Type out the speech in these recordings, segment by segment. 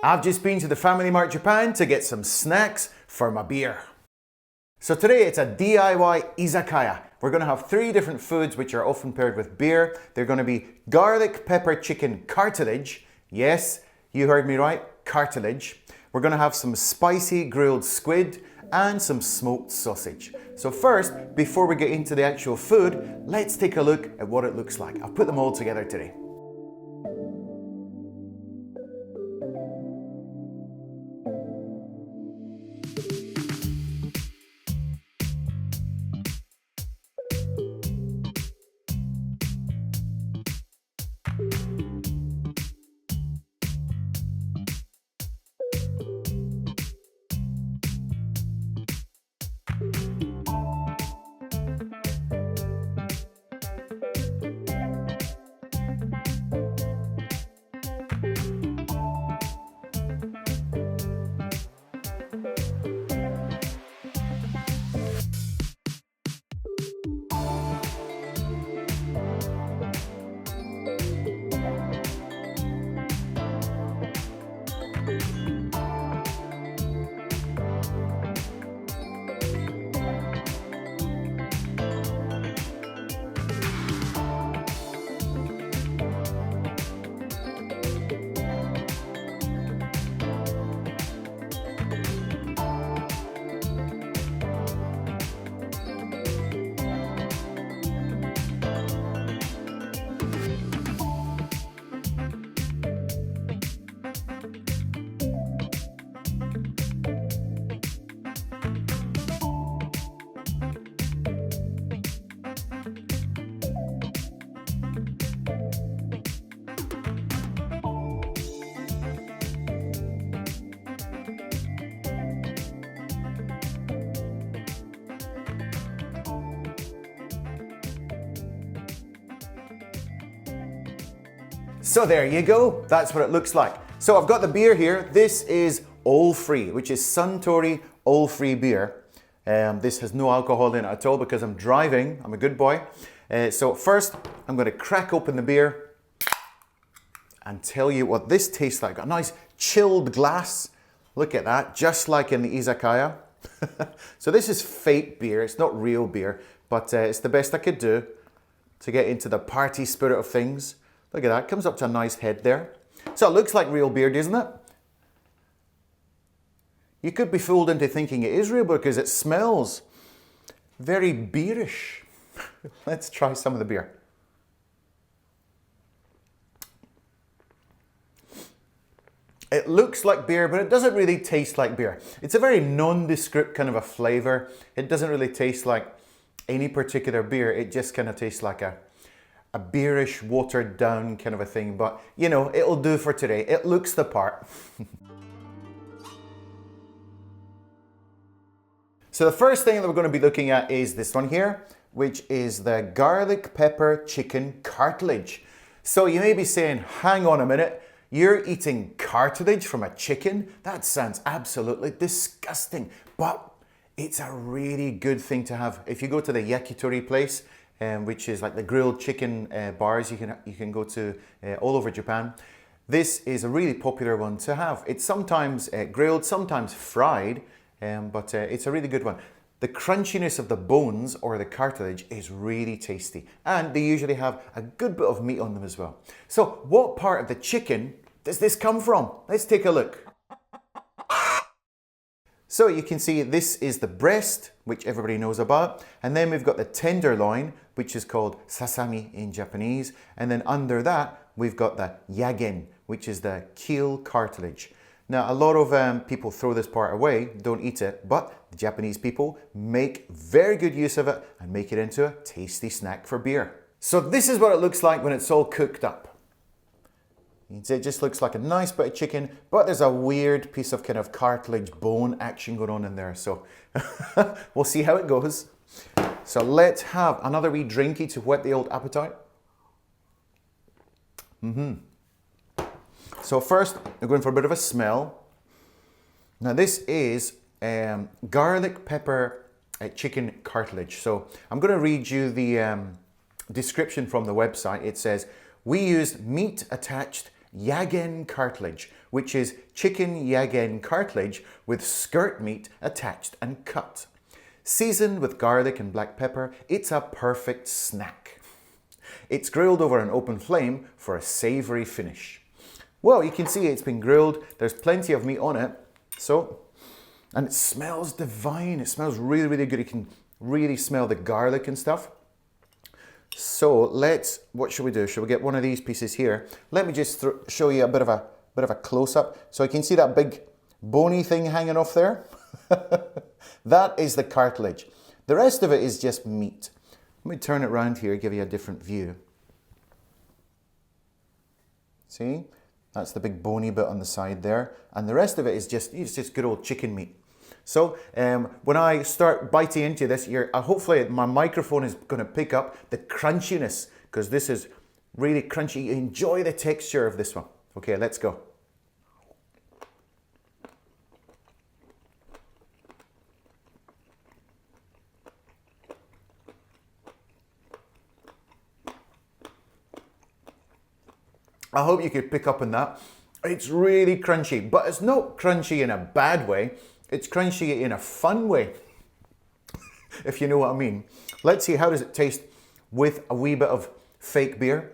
I've just been to the Family Mart Japan to get some snacks for my beer. So today it's a DIY izakaya. We're going to have 3 different foods which are often paired with beer. They're going to be garlic pepper chicken cartilage. Yes, you heard me right, cartilage. We're going to have some spicy grilled squid and some smoked sausage. So first, before we get into the actual food, let's take a look at what it looks like. I've put them all together today. So there you go, that's what it looks like. So I've got the beer here. This is all free, which is Suntory all free beer. This has no alcohol in it at all because I'm driving, I'm a good boy. So first, I'm gonna crack open the beer and tell you what this tastes like. Got a nice chilled glass. Look at that, just like in the izakaya. So this is fake beer, it's not real beer, but it's the best I could do to get into the party spirit of things. Look at that, comes up to a nice head there. So it looks like real beer, doesn't it? You could be fooled into thinking it is real because it smells very beerish. Let's try some of the beer. It looks like beer, but it doesn't really taste like beer. It's a very nondescript kind of a flavor. It doesn't really taste like any particular beer. It just kind of tastes like a beerish, watered down kind of a thing, but you know, it'll do for today. It looks the part. So the first thing that we're going to be looking at is this one here, which is the garlic pepper chicken cartilage. So you may be saying, hang on a minute, you're eating cartilage from a chicken? That sounds absolutely disgusting, but it's a really good thing to have. If you go to the yakitori place, which is like the grilled chicken bars you can go to all over Japan. This is a really popular one to have. It's sometimes grilled, sometimes fried, but it's a really good one. The crunchiness of the bones or the cartilage is really tasty, and they usually have a good bit of meat on them as well. So what part of the chicken does this come from? Let's take a look. So you can see this is the breast, which everybody knows about. And then we've got the tenderloin, which is called sasami in Japanese. And then under that, we've got the yagen, which is the keel cartilage. Now, a lot of people throw this part away, don't eat it, but the Japanese people make very good use of it and make it into a tasty snack for beer. So this is what it looks like when it's all cooked up. It just looks like a nice bit of chicken, but there's a weird piece of kind of cartilage bone action going on in there. So we'll see how it goes. So let's have another wee drinky to whet the old appetite. So first, we're going for a bit of a smell. Now this is garlic pepper chicken cartilage. So I'm going to read you the description from the website. It says, we used meat attached yagen cartilage which is chicken yagen cartilage with skirt meat attached and cut. Seasoned with garlic and black pepper, it's a perfect snack. It's grilled over an open flame for a savoury finish. Well, you can see it's been grilled. There's plenty of meat on it. And it smells divine. It smells really, really good. You can really smell the garlic and stuff. So what should we do? Should we get one of these pieces here? Let me just show you a bit of a close-up. So you can see that big bony thing hanging off there. That is the cartilage. The rest of it is just meat. Let me turn it around here, give you a different view. See? That's the big bony bit on the side there. And the rest of it is just good old chicken meat. So when I start biting into this, hopefully my microphone is going to pick up the crunchiness, because this is really crunchy. Enjoy the texture of this one. Okay, let's go. I hope you could pick up on that. It's really crunchy, but it's not crunchy in a bad way. It's crunchy in a fun way, if you know what I mean. Let's see, how does it taste with a wee bit of fake beer?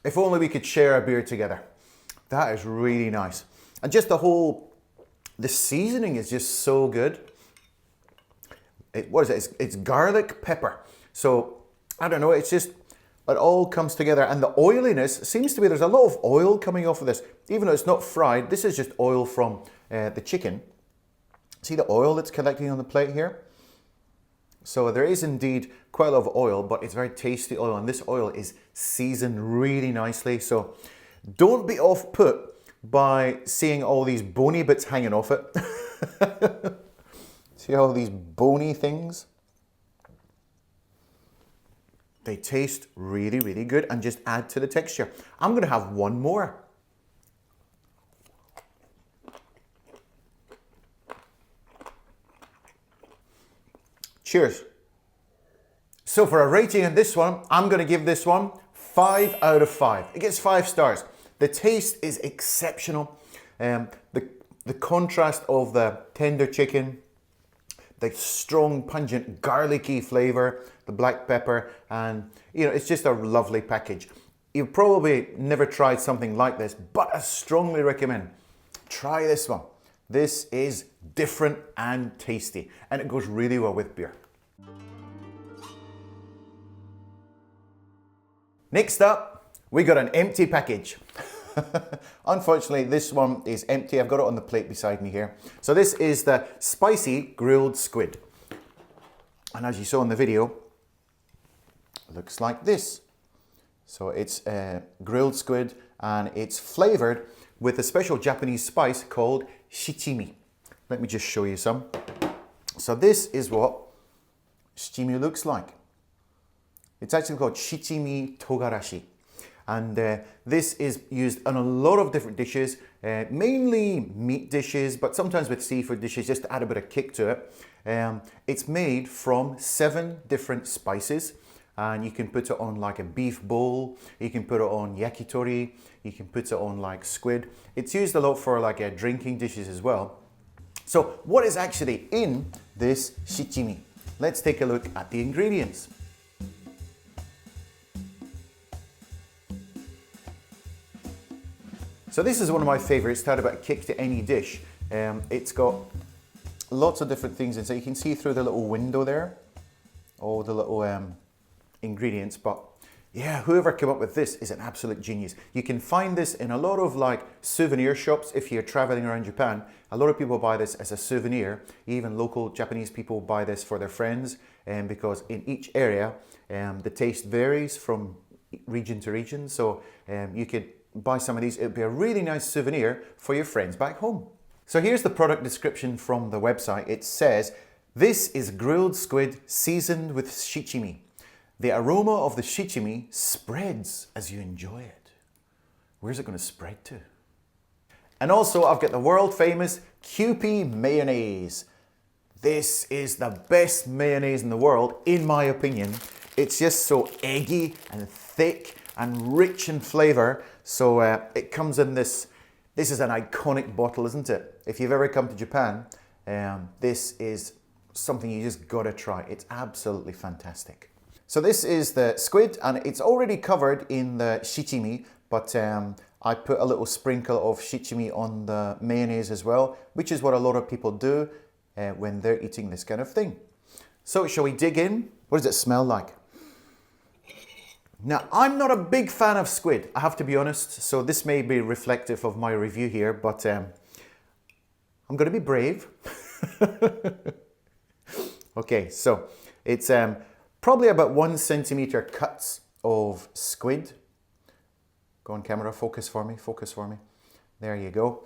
If only we could share a beer together. That is really nice. And just the seasoning is just so good. What is it? It's garlic pepper. So, I don't know, it all comes together. And the oiliness seems to be, there's a lot of oil coming off of this. Even though it's not fried, this is just oil from the chicken. See the oil that's collecting on the plate here? So there is indeed quite a lot of oil, but it's very tasty oil. And this oil is seasoned really nicely. So don't be off-put by seeing all these bony bits hanging off it. See all these bony things? They taste really, really good and just add to the texture. I'm going to have one more. Cheers. So for a rating on this one, I'm going to give this one 5 out of 5. It gets 5 stars. The taste is exceptional. The contrast of the tender chicken, the strong, pungent, garlicky flavor, the black pepper, and it's just a lovely package. You've probably never tried something like this, but I strongly recommend try this one. This is different and tasty, and it goes really well with beer. Next up, we got an empty package. Unfortunately, this one is empty. I've got it on the plate beside me here. So this is the spicy grilled squid. And as you saw in the video, it looks like this. So it's grilled squid, and it's flavored with a special Japanese spice called Shichimi. Let me just show you some. So this is what Shichimi looks like. It's actually called Shichimi togarashi. And this is used on a lot of different dishes, mainly meat dishes, but sometimes with seafood dishes, just to add a bit of kick to it. It's made from 7 different spices, and you can put it on like a beef bowl, you can put it on yakitori, you can put it on like squid. It's used a lot for like drinking dishes as well. So what is actually in this shichimi? Let's take a look at the ingredients. So this is one of my favorites to add a bit of kick to any dish. It's got lots of different things in, so you can see through the little window there, all the little ingredients. But yeah, whoever came up with this is an absolute genius. You can find this in a lot of like souvenir shops if you're traveling around Japan. A lot of people buy this as a souvenir. Even local Japanese people buy this for their friends, because in each area the taste varies from region to region. So you could buy some of these. It would be a really nice souvenir for your friends back home. So here's the product description from the website. It says, this is grilled squid seasoned with shichimi. The aroma of the shichimi spreads as you enjoy it. Where's it going to spread to? And also I've got the world famous Kewpie mayonnaise. This is the best mayonnaise in the world, in my opinion. It's just so eggy and thick and rich in flavor. So it comes in this is an iconic bottle, isn't it? If you've ever come to Japan, this is something you just gotta try. It's absolutely fantastic. So this is the squid, and it's already covered in the shichimi, but I put a little sprinkle of shichimi on the mayonnaise as well, which is what a lot of people do when they're eating this kind of thing. So shall we dig in? What does it smell like? Now, I'm not a big fan of squid, I have to be honest, so this may be reflective of my review here, but I'm going to be brave. Okay, so it's probably about 1 centimeter cuts of squid. Go on camera, focus for me, focus for me. There you go.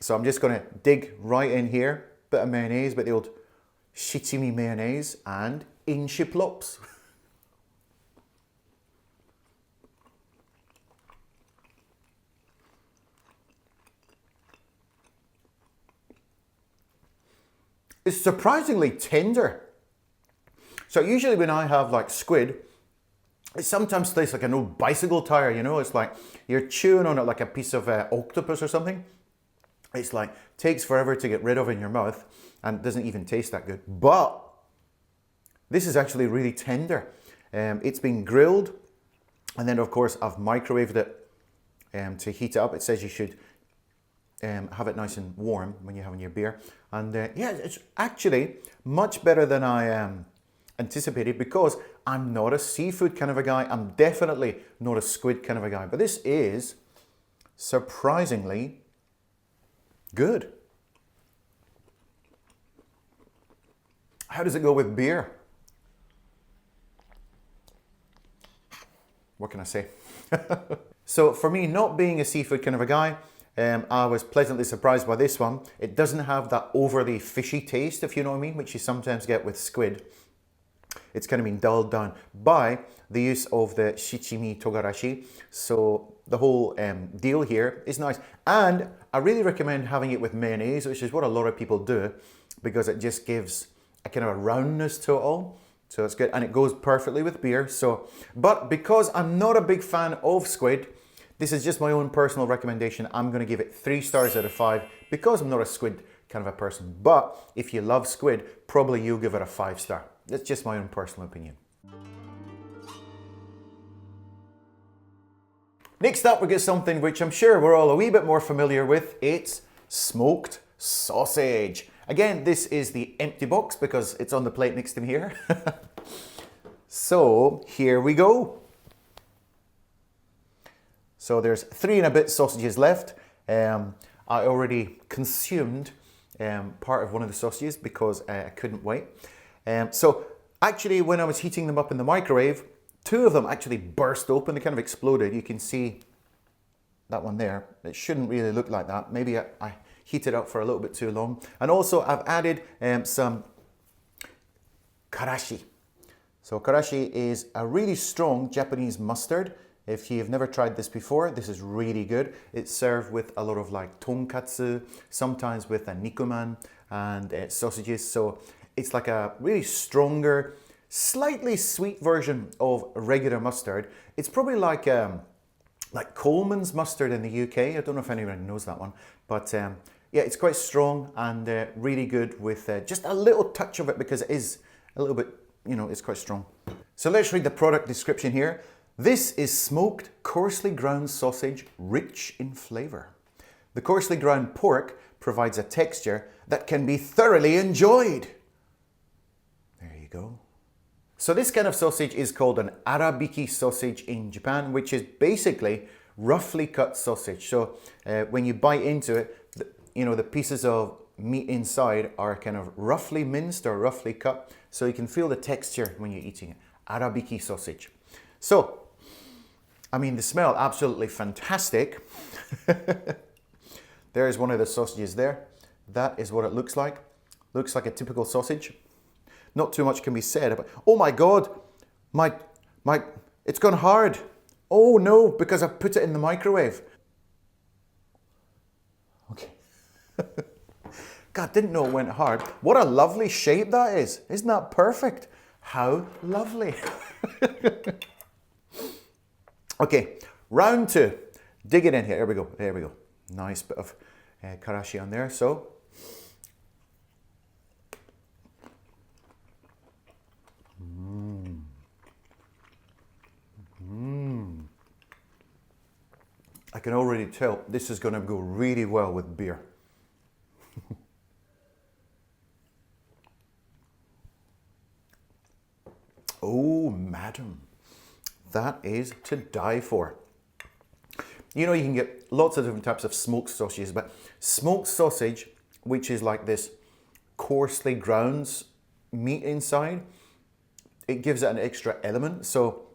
So I'm just going to dig right in here, bit of mayonnaise, bit of the old Shichimi mayonnaise, and inchiplops. It's surprisingly tender. So usually when I have like squid, it sometimes tastes like an old bicycle tire, you know, it's like you're chewing on it like a piece of octopus or something. It's like, takes forever to get rid of in your mouth and doesn't even taste that good. But this is actually really tender. It's been grilled, and then of course I've microwaved it to heat it up. It says you should have it nice and warm when you're having your beer. And yeah, it's actually much better than I anticipated, because I'm not a seafood kind of a guy. I'm definitely not a squid kind of a guy. But this is surprisingly good. How does it go with beer? What can I say? So for me, not being a seafood kind of a guy, I was pleasantly surprised by this one. It doesn't have that overly fishy taste, if you know what I mean, which you sometimes get with squid. It's kind of been dulled down by the use of the shichimi togarashi. So the whole deal here is nice. And I really recommend having it with mayonnaise, which is what a lot of people do, because it just gives a kind of a roundness to it all. So it's good, and it goes perfectly with beer. So, but because I'm not a big fan of squid, this is just my own personal recommendation. I'm going to give it 3 stars out of 5 because I'm not a squid kind of a person. But if you love squid, probably you'll give it a 5 star. That's just my own personal opinion. Next up, we get something which I'm sure we're all a wee bit more familiar with. It's smoked sausage. Again, this is the empty box because it's on the plate next to me here. So here we go. So there's 3 and a bit sausages left. I already consumed part of one of the sausages because I couldn't wait. So actually, when I was heating them up in the microwave, 2 of them actually burst open. They kind of exploded. You can see that one there. It shouldn't really look like that. Maybe I heated up for a little bit too long. And also I've added some karashi. So karashi is a really strong Japanese mustard. If you've never tried this before, this is really good. It's served with a lot of like tonkatsu, sometimes with a nikuman and sausages. So it's like a really stronger, slightly sweet version of regular mustard. It's probably like Coleman's mustard in the UK. I don't know if anyone knows that one, but yeah, it's quite strong and really good with just a little touch of it because it is a little bit, you know, it's quite strong. So let's read the product description here. This is smoked, coarsely ground sausage, rich in flavour. The coarsely ground pork provides a texture that can be thoroughly enjoyed. There you go. So this kind of sausage is called an arabiki sausage in Japan, which is basically roughly cut sausage. So when you bite into it, the pieces of meat inside are kind of roughly minced or roughly cut, so you can feel the texture when you're eating it. Arabiki sausage. So, I mean, the smell, absolutely fantastic. There's one of the sausages there. That is what it looks like. Looks like a typical sausage. Not too much can be said about, oh my God, it's gone hard. Oh no, because I put it in the microwave. Okay. God, didn't know it went hard. What a lovely shape that is. Isn't that perfect? How lovely. Okay, round two. Dig it in here. Here we go. There we go. Nice bit of karashi on there. So, I can already tell this is going to go really well with beer. Oh, madam, that is to die for. You know, you can get lots of different types of smoked sausages, but smoked sausage, which is like this coarsely ground meat inside, it gives it an extra element. So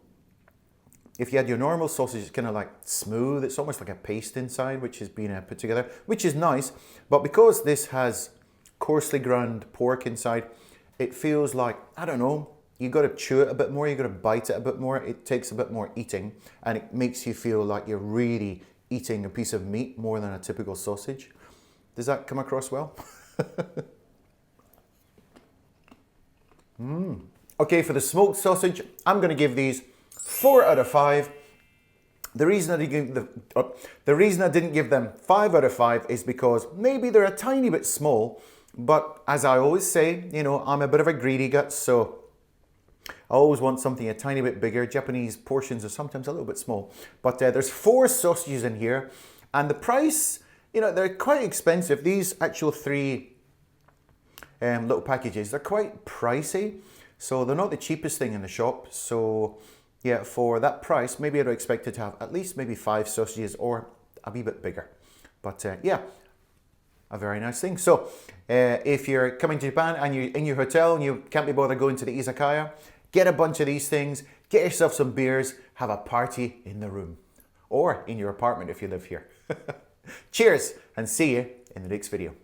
if you had your normal sausage, it's kind of like smooth. It's almost like a paste inside, which has been put together, which is nice. But because this has coarsely ground pork inside, it feels like, I don't know, you got to chew it a bit more, you got to bite it a bit more. It takes a bit more eating, and it makes you feel like you're really eating a piece of meat more than a typical sausage. Does that come across well? Okay, for the smoked sausage, I'm going to give these 4 out of 5. The reason I didn't give them 5 out of 5 is because maybe they're a tiny bit small, but as I always say, you know, I'm a bit of a greedy gut, so I always want something a tiny bit bigger. Japanese portions are sometimes a little bit small. But there's 4 sausages in here. And the price, you know, they're quite expensive. These actual 3 little packages, they're quite pricey. So they're not the cheapest thing in the shop. So yeah, for that price, maybe I'd expect it to have at least maybe 5 sausages or a wee bit bigger. But yeah, a very nice thing. So if you're coming to Japan and you're in your hotel and you can't be bothered going to the izakaya, get a bunch of these things, get yourself some beers, have a party in the room or in your apartment if you live here. Cheers and see you in the next video.